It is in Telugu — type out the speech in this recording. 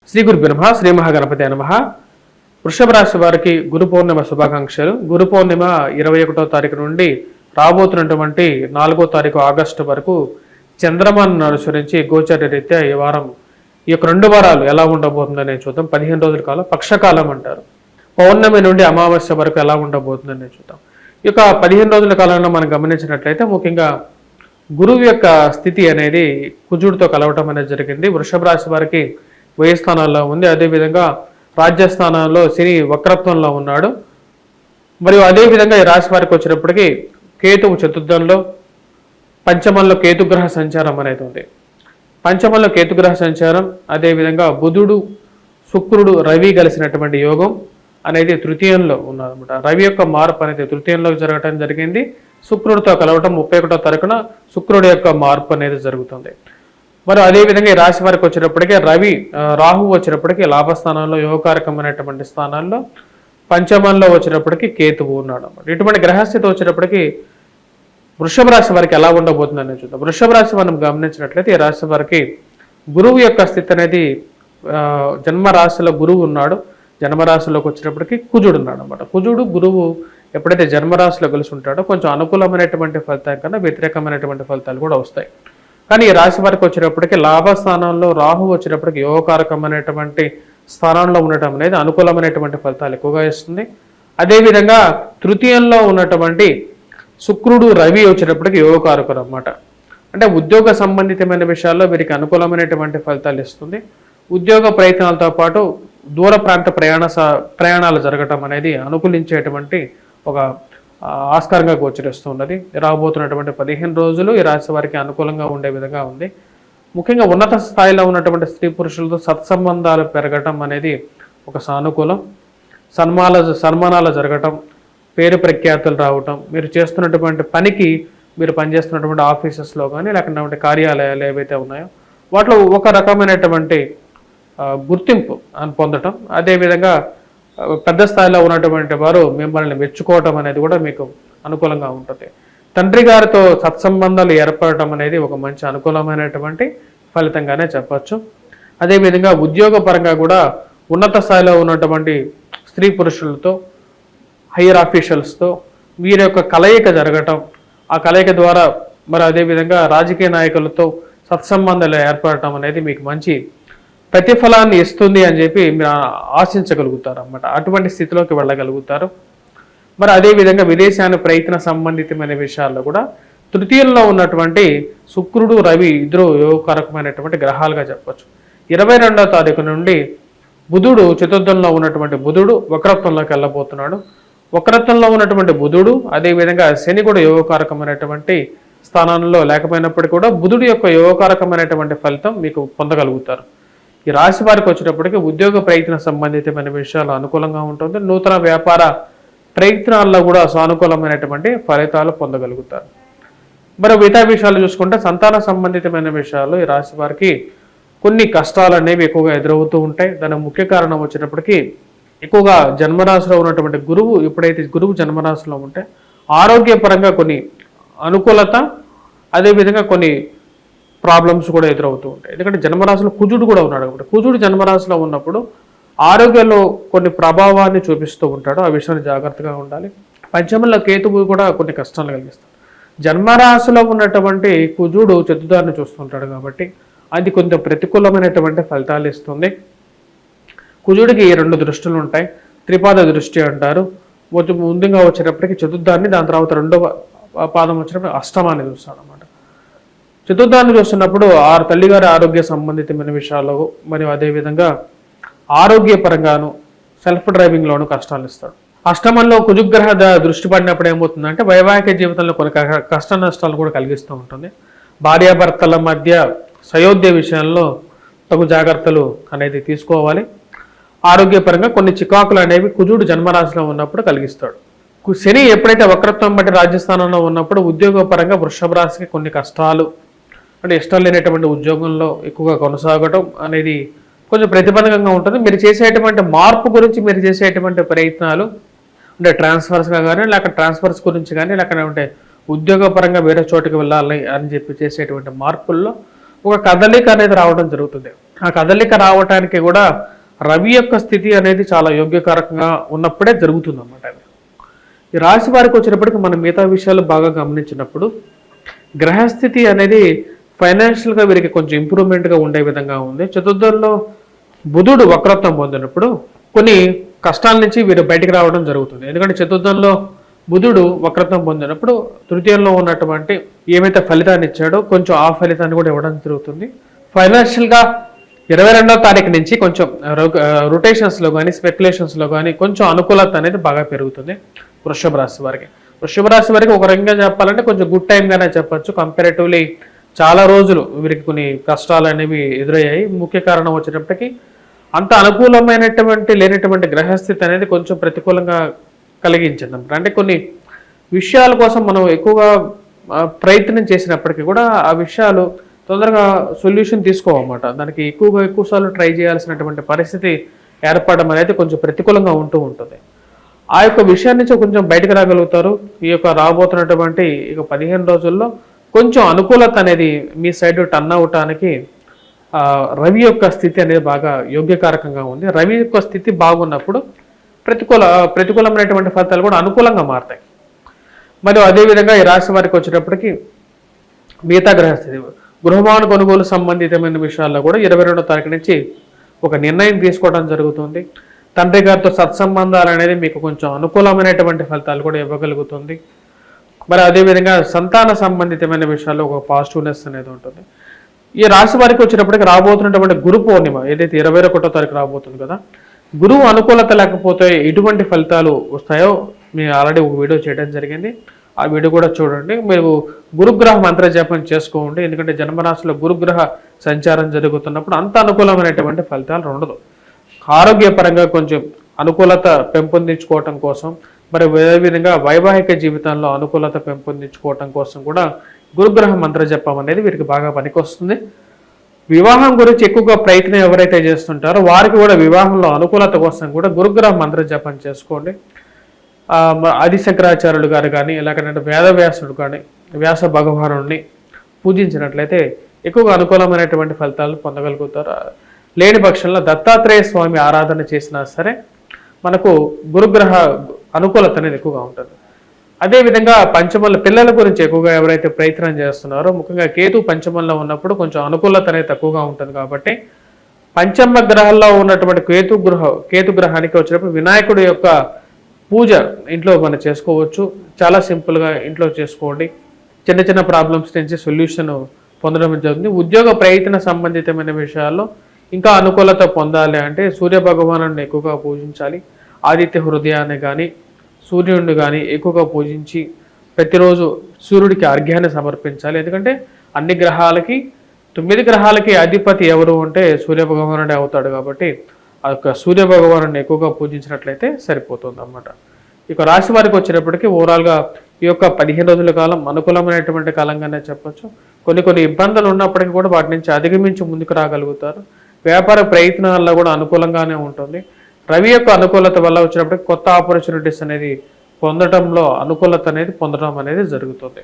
శ్రీ గురుభ్యో నమః. శ్రీ మహాగణపతి నమః. వృషభ రాశి వారికి గురు పౌర్ణిమ శుభాకాంక్షలు. గురు పౌర్ణిమ 21వ తారీఖు నుండి రాబోతున్నటువంటి 4వ తారీఖు ఆగస్టు వరకు చంద్రమాను అనుసరించి గోచర రీత్యా ఈ వారం ఈ యొక్క 2 వారాలు ఎలా ఉండబోతుందని చూద్దాం. 15 రోజుల కాలం పక్షకాలం అంటారు. పౌర్ణమి నుండి అమావాస్య వరకు ఎలా ఉండబోతుందని చూద్దాం. ఈ యొక్క 15 రోజుల కాలంలో మనం గమనించినట్లయితే ముఖ్యంగా గురువు యొక్క స్థితి అనేది కుజుడితో కలవటం అనేది జరిగింది. వృషభ రాశి వారికి 1000 స్థానాల్లో ఉంది. అదేవిధంగా రాజ్యస్థానంలో శని వక్రత్వంలో ఉన్నాడు. మరియు అదేవిధంగా ఈ రాశి వారికి వచ్చినప్పటికీ కేతువు చతుర్థంలో, పంచమంలో కేతుగ్రహ సంచారం అనేది ఉంది. పంచమంలో కేతుగ్రహ సంచారం, అదేవిధంగా బుధుడు, శుక్రుడు, రవి కలిసినటువంటి యోగం అనేది తృతీయంలో ఉన్నదన్నమాట. రవి యొక్క మార్పు అనేది తృతీయంలో జరగటం జరిగింది. శుక్రుడితో కలవటం 31వ తారీఖున శుక్రుడి యొక్క మార్పు అనేది జరుగుతుంది. మరి అదేవిధంగా ఈ రాశి వారికి వచ్చినప్పటికీ రాహు వచ్చినప్పటికీ లాభస్థానంలో, యోగకారకమైనటువంటి స్థానాల్లో, పంచమంలో వచ్చినప్పటికీ కేతువు ఉన్నాడు అన్నమాట. ఇటువంటి గ్రహస్థితి వచ్చినప్పటికీ వృషభ రాశి వారికి ఎలా ఉండబోతుందని చూద్దాం. వృషభ రాశి మనం గమనించినట్లయితే ఈ రాశి వారికి గురువు యొక్క స్థితి అనేది జన్మరాశిలో గురువు ఉన్నాడు. జన్మరాశిలోకి వచ్చినప్పటికీ కుజుడు ఉన్నాడు అనమాట. కుజుడు గురువు ఎప్పుడైతే జన్మరాశిలో కలిసి ఉంటాడో కొంచెం అనుకూలమైనటువంటి ఫలితాల కన్నా వ్యతిరేకమైనటువంటి ఫలితాలు కూడా వస్తాయి. కానీ ఈ రాశి వారికి వచ్చినప్పటికీ లాభస్థానంలో రాహు వచ్చినప్పటికీ యోగకారకమైనటువంటి స్థానంలో ఉండటం అనేది అనుకూలమైనటువంటి ఫలితాలు ఎక్కువగా ఇస్తుంది. అదేవిధంగా తృతీయంలో ఉన్నటువంటి శుక్రుడు, రవి వచ్చినప్పటికీ యోగకారకులు అన్నమాట. అంటే ఉద్యోగ సంబంధితమైన విషయాల్లో వీరికి అనుకూలమైనటువంటి ఫలితాలు ఇస్తుంది. ఉద్యోగ ప్రయత్నాలతో పాటు దూర ప్రాంత ప్రయాణాలు జరగటం అనేది అనుకూలించేటువంటి ఒక ఆస్కారంగా గోచరిస్తున్నది. రాబోతున్నటువంటి 15 రోజులు ఈ రాశి వారికి అనుకూలంగా ఉండే విధంగా ఉంది. ముఖ్యంగా ఉన్నత స్థాయిలో ఉన్నటువంటి స్త్రీ పురుషులతో సత్సంబంధాలు పెరగటం అనేది ఒక సానుకూలం. సన్మానాలు జరగటం, పేరు ప్రఖ్యాతులు రావటం, మీరు చేస్తున్నటువంటి పనికి, మీరు పనిచేస్తున్నటువంటి ఆఫీసెస్లో కానీ లేకపోతే కార్యాలయాలు ఏవైతే ఉన్నాయో వాటిలో ఒక రకమైనటువంటి గుర్తింపు అని పొందటం, అదేవిధంగా పెద్ద స్థాయిలో ఉన్నటువంటి వారు మిమ్మల్ని మెచ్చుకోవటం అనేది కూడా మీకు అనుకూలంగా ఉంటుంది. తండ్రి గారితో సత్సంబంధాలు ఏర్పడటం అనేది ఒక మంచి అనుకూలమైనటువంటి ఫలితంగానే చెప్పచ్చు. అదేవిధంగా ఉద్యోగపరంగా కూడా ఉన్నత స్థాయిలో ఉన్నటువంటి స్త్రీ పురుషులతో, హైయర్ ఆఫీషియల్స్తో వీరి యొక్క కలయిక జరగటం, ఆ కలయిక ద్వారా మరి అదేవిధంగా రాజకీయ నాయకులతో సత్సంబంధాలు ఏర్పడటం అనేది మీకు మంచి ప్రతిఫలాన్ని ఇస్తుంది అని చెప్పి మీరు ఆశించగలుగుతారు అన్నమాట. అటువంటి స్థితిలోకి వెళ్ళగలుగుతారు. మరి అదేవిధంగా విదేశాన్ని ప్రయత్న సంబంధితమైన విషయాల్లో కూడా తృతీయంలో ఉన్నటువంటి శుక్రుడు, రవి ఇద్దరు యోగకారకమైనటువంటి గ్రహాలుగా చెప్పచ్చు. 22వ తారీఖు నుండి బుధుడు, చతుర్థంలో ఉన్నటువంటి బుధుడు వక్రత్వంలోకి వెళ్ళబోతున్నాడు. వక్రత్వంలో ఉన్నటువంటి బుధుడు, అదేవిధంగా శని కూడా యోగకారకమైనటువంటి స్థానంలో లేకపోయినప్పటికీ కూడా బుధుడు యొక్క యోగకారకమైనటువంటి ఫలితం మీకు పొందగలుగుతారు. ఈ రాశి వారికి వచ్చేటప్పటికి ఉద్యోగ ప్రయత్న సంబంధితమైన విషయాలు అనుకూలంగా ఉంటుంది. నూతన వ్యాపార ప్రయత్నాల్లో కూడా సానుకూలమైనటువంటి ఫలితాలు పొందగలుగుతారు. మరి మిగతా విషయాలు చూసుకుంటే సంతాన సంబంధితమైన విషయాలు ఈ రాశి వారికి కొన్ని కష్టాలు అనేవి ఎక్కువగా ఎదురవుతూ ఉంటాయి. దానికి ముఖ్య కారణం వచ్చినప్పటికీ ఎక్కువగా జన్మరాశిలో ఉన్నటువంటి గురువు, ఎప్పుడైతే గురువు జన్మరాశిలో ఉంటే ఆరోగ్యపరంగా కొన్ని అనుకూలత, అదేవిధంగా కొన్ని ప్రాబ్లమ్స్ కూడా ఎదురవుతూ ఉంటాయి. ఎందుకంటే జన్మరాశిలో కుజుడు కూడా ఉన్నాడు కాబట్టి కుజుడు జన్మరాశిలో ఉన్నప్పుడు ఆరోగ్యంలో కొన్ని ప్రభావాన్ని చూపిస్తూ ఉంటాడు. ఆ విషయాన్ని జాగ్రత్తగా ఉండాలి. పంచమంలో కేతువు కూడా కొన్ని కష్టాలు కలిగిస్తాడు. జన్మరాశిలో ఉన్నటువంటి కుజుడు చతుర్థాన్ని చూస్తుంటాడు కాబట్టి అది కొంచెం ప్రతికూలమైనటువంటి ఫలితాలు ఇస్తుంది. కుజుడికి 2 దృష్టులు ఉంటాయి. త్రిపాద దృష్టి అంటారు. ముందుగా వచ్చేటప్పటికి చతుర్థాన్ని, దాని తర్వాత 2వ పాదం వచ్చినప్పుడు అష్టమాన్ని చూస్తాడు అన్నమాట. చతుర్థాన్ని చూస్తున్నప్పుడు తల్లిగారి ఆరోగ్య సంబంధితమైన విషయాల్లో మరియు అదేవిధంగా ఆరోగ్యపరంగాను సెల్ఫ్ డ్రైవింగ్లోనూ కష్టాలు ఇస్తాడు. అష్టమంలో కుజుగ్రహ దృష్టి పడినప్పుడు ఏమవుతుందంటే వైవాహిక జీవితంలో కొన్ని కష్ట నష్టాలు కూడా కలిగిస్తూ ఉంటుంది. భార్యాభర్తల మధ్య సయోధ్య విషయంలో తగు జాగ్రత్తలు అనేది తీసుకోవాలి. ఆరోగ్యపరంగా కొన్ని చికాకులు అనేవి కుజుడు జన్మరాశిలో ఉన్నప్పుడు కలిగిస్తాడు. శని ఎప్పుడైతే వక్రత్వం బట్టి రాజ్యస్థానంలో ఉన్నప్పుడు ఉద్యోగపరంగా వృషభ రాశికి కొన్ని కష్టాలు, అంటే ఇష్టం లేనటువంటి ఉద్యోగంలో ఎక్కువగా కొనసాగటం అనేది కొంచెం ప్రతిబంధకంగా ఉంటుంది. మీరు చేసేటువంటి మార్పు గురించి మీరు చేసేటువంటి ప్రయత్నాలు, అంటే ట్రాన్స్ఫర్స్గా కానీ లేక ట్రాన్స్ఫర్స్ గురించి కానీ లేకపోతే ఉద్యోగపరంగా వేరే చోటుకి వెళ్ళాలి అని చెప్పి చేసేటువంటి మార్పుల్లో ఒక కదలిక అనేది రావడం జరుగుతుంది. ఆ కదలిక రావటానికి కూడా రవి యొక్క స్థితి అనేది చాలా యోగ్యకారకంగా ఉన్నప్పుడే జరుగుతుంది అన్నమాట. ఈ రాశి వారికి వచ్చినప్పటికీ మనం మిగతా విషయాలు బాగా గమనించినప్పుడు గ్రహస్థితి అనేది ఫైనాన్షియల్గా వీరికి కొంచెం ఇంప్రూవ్మెంట్గా ఉండే విధంగా ఉంది. చతుర్థంలో బుధుడు వక్రత్వం పొందినప్పుడు కొన్ని కష్టాల నుంచి వీరు బయటికి రావడం జరుగుతుంది. ఎందుకంటే చతుర్థంలో బుధుడు వక్రత్వం పొందినప్పుడు తృతీయంలో ఉన్నటువంటి ఏమైతే ఫలితాన్ని ఇచ్చాడో కొంచెం ఆ ఫలితాన్ని కూడా ఇవ్వడం జరుగుతుంది. ఫైనాన్షియల్గా 22వ తారీఖు నుంచి కొంచెం రొటేషన్స్లో కానీ స్పెక్యులేషన్స్లో కానీ కొంచెం అనుకూలత అనేది బాగా పెరుగుతుంది వృషభ రాశి వారికి. వృషభ రాశి వారికి ఒక రకంగా చెప్పాలంటే కొంచెం గుడ్ టైంగానే చెప్పచ్చు. కంపారేటివ్లీ చాలా రోజులు వీరికి కొన్ని కష్టాలు అనేవి ఎదురయ్యాయి. ముఖ్య కారణం వచ్చేటప్పటికి అంత అనుకూలమైనటువంటి లేనటువంటి గ్రహస్థితి అనేది కొంచెం ప్రతికూలంగా కలిగించింది అన్నమాట. అంటే కొన్ని విషయాల కోసం మనం ఎక్కువగా ప్రయత్నం చేసినప్పటికీ కూడా ఆ విషయాలు తొందరగా సొల్యూషన్ తీసుకోవన్నమాట. దానికి ఎక్కువ సార్లు ట్రై చేయాల్సినటువంటి పరిస్థితి ఏర్పడడం అనేది కొంచెం ప్రతికూలంగా ఉంటూ ఉంటుంది. ఆ యొక్క విషయాన్ని నుంచి కొంచెం బయటకు రాగలుగుతారు. ఈ యొక్క రాబోతున్నటువంటి ఇక 15 రోజుల్లో కొంచెం అనుకూలత అనేది మీ సైడ్ టర్న్ అవటానికి రవి యొక్క స్థితి అనేది బాగా యోగ్యకారకంగా ఉంది. రవి యొక్క స్థితి బాగున్నప్పుడు ప్రతికూలమైనటువంటి ఫలితాలు కూడా అనుకూలంగా మారుతాయి. మరియు అదేవిధంగా ఈ రాశి వారికి వచ్చేటప్పటికి మిగతా గ్రహస్థితి గృహభవన కొనుగోలు సంబంధితమైన విషయాల్లో కూడా 22వ తారీఖు నుంచి ఒక నిర్ణయం తీసుకోవడం జరుగుతుంది. తండ్రి గారితో సత్సంబంధాలు అనేది మీకు కొంచెం అనుకూలమైనటువంటి ఫలితాలు కూడా ఇవ్వగలుగుతుంది. మరి అదేవిధంగా సంతాన సంబంధితమైన విషయాల్లో ఒక పాజిటివ్నెస్ అనేది ఉంటుంది. ఈ రాశి వారికి వచ్చినప్పటికీ రాబోతున్నటువంటి గురు పౌర్ణిమ ఏదైతే 21వ తారీఖు రాబోతుంది కదా, గురువు అనుకూలత లేకపోతే ఎటువంటి ఫలితాలు వస్తాయో మేము ఆల్రెడీ ఒక వీడియో చేయడం జరిగింది. ఆ వీడియో కూడా చూడండి. మీరు గురుగ్రహ మంత్ర జపం చేసుకోండి. ఎందుకంటే జన్మరాశిలో గురుగ్రహ సంచారం జరుగుతున్నప్పుడు అంత అనుకూలమైనటువంటి ఫలితాలు ఉండదు. ఆరోగ్యపరంగా కొంచెం అనుకూలత పెంపొందించుకోవటం కోసం, మరి అదేవిధంగా వైవాహిక జీవితంలో అనుకూలత పెంపొందించుకోవటం కోసం కూడా గురుగ్రహ మంత్ర జపం అనేది వీరికి బాగా పనికొస్తుంది. వివాహం గురించి ఎక్కువగా ప్రయత్నం ఎవరైతే చేస్తుంటారో వారికి కూడా వివాహంలో అనుకూలత కోసం కూడా గురుగ్రహ మంత్ర జపం చేసుకోండి. ఆదిశంకరాచార్యులు గారు కానీ ఎలాగంటే వేదవ్యాసుడు కానీ వ్యాస భగవానుడిని పూజించినట్లయితే ఎక్కువగా అనుకూలమైనటువంటి ఫలితాలు పొందగలుగుతారు. లేని పక్షంలో దత్తాత్రేయ స్వామి ఆరాధన చేసినా సరే మనకు గురుగ్రహ అనుకూలత అనేది ఎక్కువగా ఉంటుంది. అదేవిధంగా పంచమంలో పిల్లల గురించి ఎక్కువగా ఎవరైతే ప్రయత్నం చేస్తున్నారో ముఖ్యంగా కేతు పంచమంలో ఉన్నప్పుడు కొంచెం అనుకూలత అనేది తక్కువగా ఉంటుంది. కాబట్టి పంచమ గ్రహాల్లో ఉన్నటువంటి కేతు గ్రహానికి వచ్చినప్పుడు వినాయకుడి యొక్క పూజ ఇంట్లో మనం చేసుకోవచ్చు. చాలా సింపుల్గా ఇంట్లో చేసుకోండి. చిన్న చిన్న ప్రాబ్లమ్స్ నుంచి సొల్యూషన్ పొందడం జరుగుతుంది. ఉద్యోగ ప్రయత్న సంబంధితమైన విషయాల్లో ఇంకా అనుకూలత పొందాలి అంటే సూర్య భగవాను ఎక్కువగా పూజించాలి. ఆదిత్య హృదయాన్ని కానీ సూర్యుడిని కానీ ఎక్కువగా పూజించి ప్రతిరోజు సూర్యుడికి అర్ఘ్యాన్ని సమర్పించాలి. ఎందుకంటే అన్ని గ్రహాలకి 9 గ్రహాలకి అధిపతి ఎవరు అంటే సూర్య భగవానుడే అవుతాడు. కాబట్టి ఆ యొక్క సూర్య భగవాను ఎక్కువగా పూజించినట్లయితే సరిపోతుంది అన్నమాట. ఇక రాశి వారికి వచ్చేటప్పటికి ఓవరాల్గా ఈ యొక్క 15 రోజుల కాలం అనుకూలమైనటువంటి కాలంగానే చెప్పచ్చు. కొన్ని ఇబ్బందులు ఉన్నప్పటికీ కూడా వాటి నుంచి అధిగమించి ముందుకు రాగలుగుతారు. వ్యాపార ప్రయత్నాల్లో కూడా అనుకూలంగానే ఉంటుంది. రవి యొక్క అనుకూలత వల్ల వచ్చినప్పటికీ కొత్త ఆపర్చునిటీస్ అనేది అనుకూలత అనేది పొందడం అనేది జరుగుతుంది.